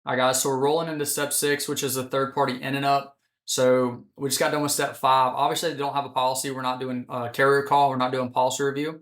All right, guys, so we're rolling into step 6, which is a third-party in and up. So we just got done with step 5. Obviously, they don't have a policy. We're not doing a carrier call. We're not doing policy review.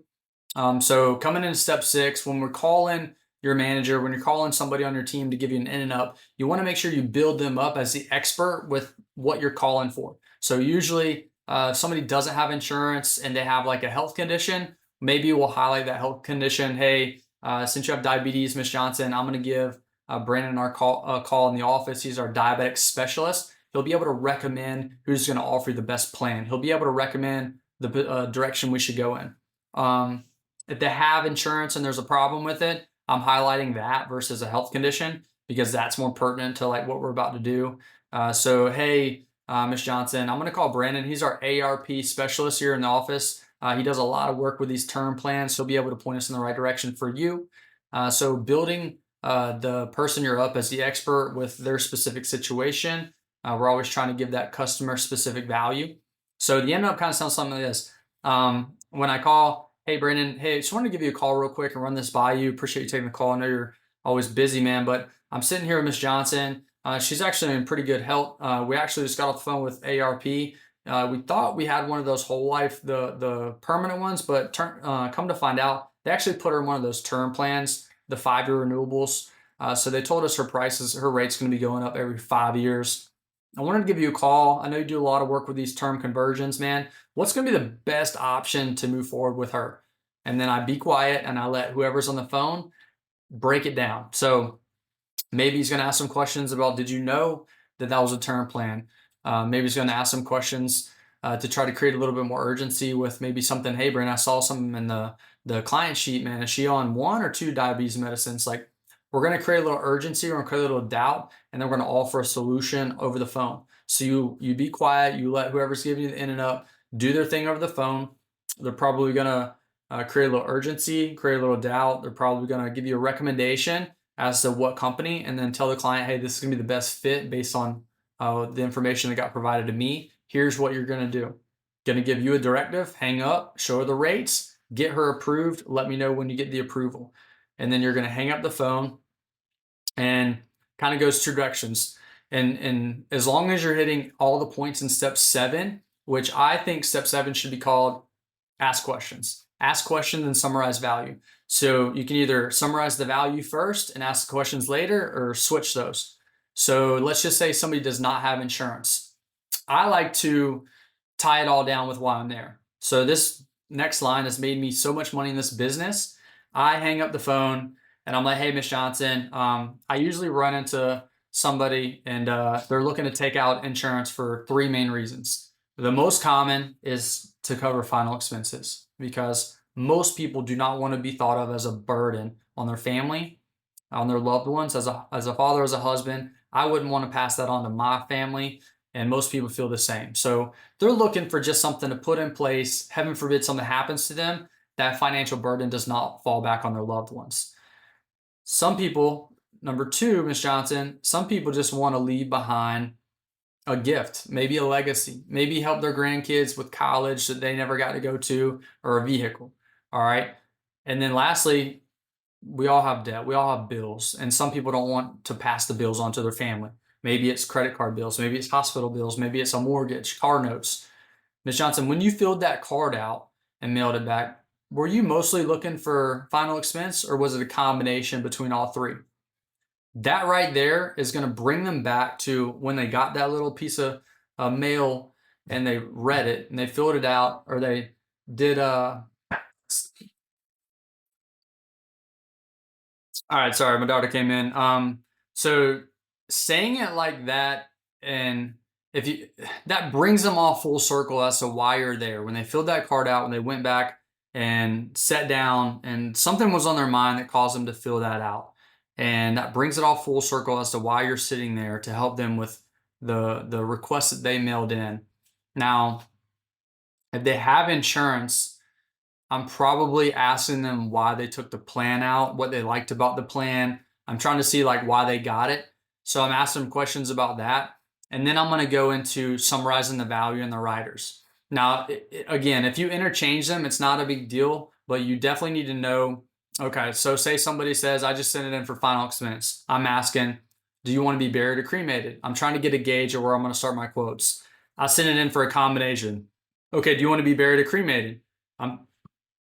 So coming into step 6, when we're calling your manager, when you're calling somebody on your team to give you an in and up, you want to make sure you build them up as the expert with what you're calling for. So usually, if somebody doesn't have insurance and they have like a health condition, maybe we'll highlight that health condition. Hey, since you have diabetes, Miss Johnson, I'm going to give Brandon our call in the office. He's our diabetic specialist. He'll be able to recommend who's going to offer you the best plan. He'll be able to recommend the direction we should go in. If they have insurance and there's a problem with it, I'm highlighting that versus a health condition because that's more pertinent to like what we're about to do. So, hey, Miss Johnson, I'm going to call Brandon. He's our ARP specialist here in the office. He does a lot of work with these term plans. He'll be able to point us in the right direction for you. So building the person you're up as the expert with their specific situation. We're always trying to give that customer specific value. So the end up kind of sounds something like this. When I call, hey, Brandon, hey, just wanted to give you a call real quick and run this by you. Appreciate you taking the call. I know you're always busy, man, but I'm sitting here with Miss Johnson. She's actually in pretty good health. We actually just got off the phone with ARP. We thought we had one of those whole life, the permanent ones, but come to find out, they actually put her in one of those term plans, the 5-year renewables. So they told us her rate's going to be going up every 5 years. I wanted to give you a call. I know you do a lot of work with these term conversions, man. What's going to be the best option to move forward with her? And then I be quiet and I let whoever's on the phone break it down. So maybe he's going to ask some questions about, did you know that was a term plan? Maybe he's going to ask some questions to try to create a little bit more urgency with maybe something. Hey, Brandon, I saw something in the client sheet, man. Is she on 1 or 2 diabetes medicines? Like, we're going to create a little urgency, we're going to create a little doubt, and then we're going to offer a solution over the phone. So you be quiet, you let whoever's giving you the in and up do their thing over the phone. They're probably going to create a little urgency, create a little doubt. They're probably going to give you a recommendation as to what company, and then tell the client, hey, this is going to be the best fit based on the information that got provided to me. Here's what you're going to do. Going to give you a directive, hang up, show her the rates, get her approved, let me know when you get the approval. And then you're going to hang up the phone, and kind of goes 2 directions. And as long as you're hitting all the points in step 7, which I think step 7 should be called ask questions. Ask questions and summarize value. So you can either summarize the value first and ask the questions later, or switch those. So let's just say somebody does not have insurance. I like to tie it all down with why I'm there. So this next line has made me so much money in this business. I hang up the phone and I'm like, hey, Miss Johnson, I usually run into somebody and they're looking to take out insurance for 3 main reasons. The most common is to cover final expenses, because most people do not want to be thought of as a burden on their family, on their loved ones. As a father, as a husband, I wouldn't want to pass that on to my family, and most people feel the same. So they're looking for just something to put in place. Heaven forbid something happens to them, that financial burden does not fall back on their loved ones. Some people, number 2, Miss Johnson, some people just want to leave behind a gift, maybe a legacy, maybe help their grandkids with college that they never got to go to, or a vehicle. All right. And then lastly, we all have debt. We all have bills. And some people don't want to pass the bills on to their family. Maybe it's credit card bills. Maybe it's hospital bills. Maybe it's a mortgage, car notes. Ms. Johnson, when you filled that card out and mailed it back, were you mostly looking for final expense, or was it a combination between all 3? That right there is going to bring them back to when they got that little piece of mail and they read it and they filled it out, or they did all right, sorry, my daughter came in. So saying it like that, and that brings them all full circle as to why you're there. When they filled that card out, when they went back and sat down and something was on their mind that caused them to fill that out. And that brings it all full circle as to why you're sitting there to help them with the request that they mailed in. Now, if they have insurance, I'm probably asking them why they took the plan out, what they liked about the plan. I'm trying to see like why they got it. So I'm asking them questions about that. And then I'm going to go into summarizing the value and the riders. Now, again, if you interchange them, it's not a big deal, but you definitely need to know. Okay, so say somebody says, I just sent it in for final expense. I'm asking, Do you want to be buried or cremated? I'm trying to get a gauge of where I'm going to start my quotes. I send it in for a combination. Okay, do you want to be buried or cremated?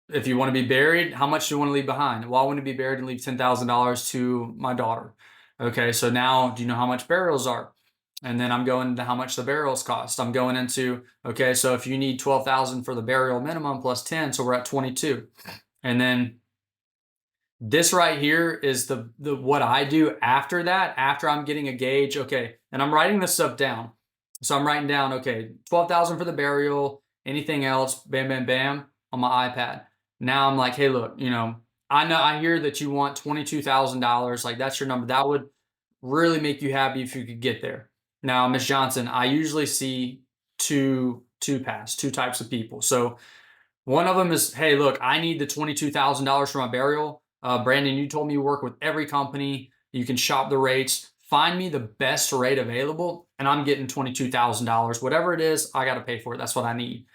If you want to be buried, how much do you want to leave behind? Well, I want to be buried and leave $10,000 to my daughter. Okay, so now do you know how much burials are? And then I'm going into how much the burials cost. I'm going into, okay, so if you need 12,000 for the burial minimum plus 10, so we're at 22. And then this right here is the what I do after that, after I'm getting a gauge. Okay, and I'm writing this stuff down. So I'm writing down, okay, 12,000 for the burial, anything else, bam, bam, bam, on my iPad. Now I'm like, hey, look, you know I hear that you want $22,000. Like that's your number. That would really make you happy if you could get there. Now, Miss Johnson, I usually see two types of people. So one of them is, hey, look, I need the $22,000 for my burial. Brandon, you told me you work with every company. You can shop the rates. Find me the best rate available, and I'm getting $22,000. Whatever it is, I got to pay for it. That's what I need.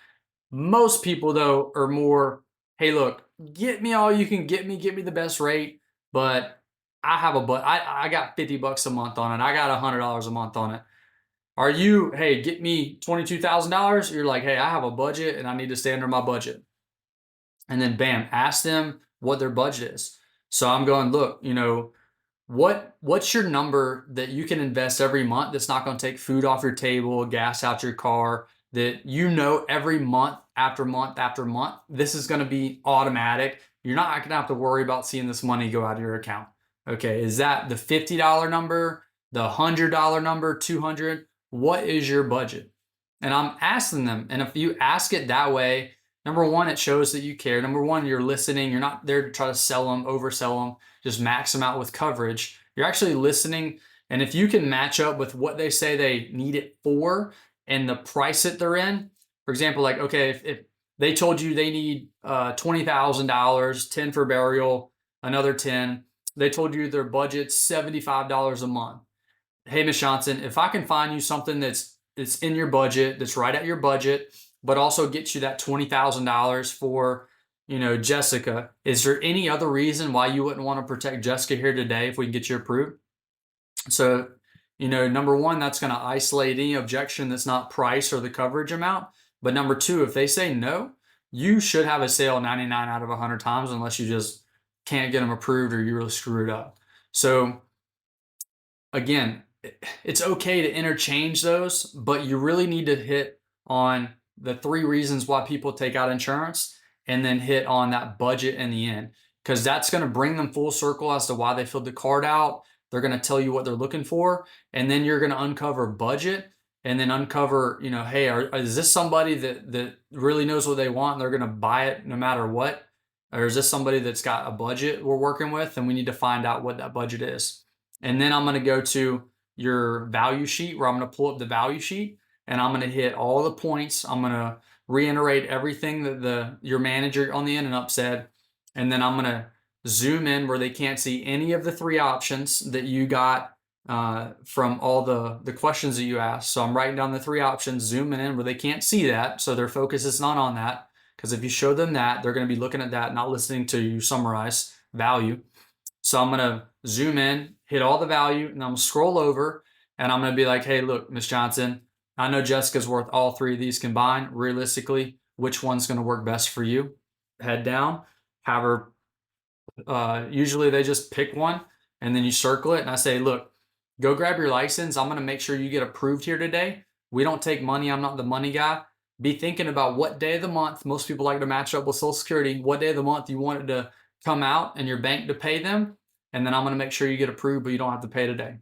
Most people, though, are more, hey, look, get me all you can get me the best rate, but I have I got $50 a month on it. I got $100 a month on it. Are you, hey, get me $22,000? You're like, hey, I have a budget and I need to stay under my budget. And then bam, ask them what their budget is. So I'm going, look, you know, what's your number that you can invest every month that's not going to take food off your table, gas out your car, that you know every month after month after month, this is going to be automatic. You're not going to have to worry about seeing this money go out of your account. Okay, is that the $50 number, the $100 number, 200? What is your budget? And I'm asking them, and if you ask it that way, number one, it shows that you care. Number one, you're listening. You're not there to try to sell them, oversell them, just max them out with coverage. You're actually listening. And if you can match up with what they say they need it for and the price that they're in, for example, like, okay, if they told you they need $20,000, 10 for burial, another 10, they told you their budget's $75 a month. Hey, Miss Johnson, if I can find you something that's in your budget, that's right at your budget, but also gets you that $20,000 for, you know, Jessica, is there any other reason why you wouldn't want to protect Jessica here today if we can get you approved? So, you know, number one, that's going to isolate any objection that's not price or the coverage amount. But number two, if they say no, you should have a sale 99 out of 100 times unless you just can't get them approved or you really screw it up. So again, it's okay to interchange those, but you really need to hit on the 3 reasons why people take out insurance and then hit on that budget in the end, because that's going to bring them full circle as to why they filled the card out. They're going to tell you what they're looking for, and then you're going to uncover budget and then uncover, you know, hey, is this somebody that really knows what they want and they're going to buy it no matter what? Or is this somebody that's got a budget we're working with and we need to find out what that budget is? And then I'm going to go to your value sheet where I'm going to pull up the value sheet and I'm going to hit all the points. I'm going to reiterate everything that your manager on the in and up said. And then I'm going to zoom in where they can't see any of the 3 options that you got from all the questions that you asked. So I'm writing down the 3 options, zooming in where they can't see that. So their focus is not on that. Because if you show them that, they're going to be looking at that, not listening to you summarize value. So I'm going to zoom in, hit all the value, and I'm going to scroll over, and I'm going to be like, hey, look, Miss Johnson, I know Jessica's worth all 3 of these combined. Realistically, which one's going to work best for you? Head down, have her, usually they just pick one, and then you circle it, and I say, look, go grab your license. I'm going to make sure you get approved here today. We don't take money. I'm not the money guy. Be thinking about what day of the month, most people like to match up with Social Security, what day of the month you want it to come out and your bank to pay them, and then I'm going to make sure you get approved, but you don't have to pay today.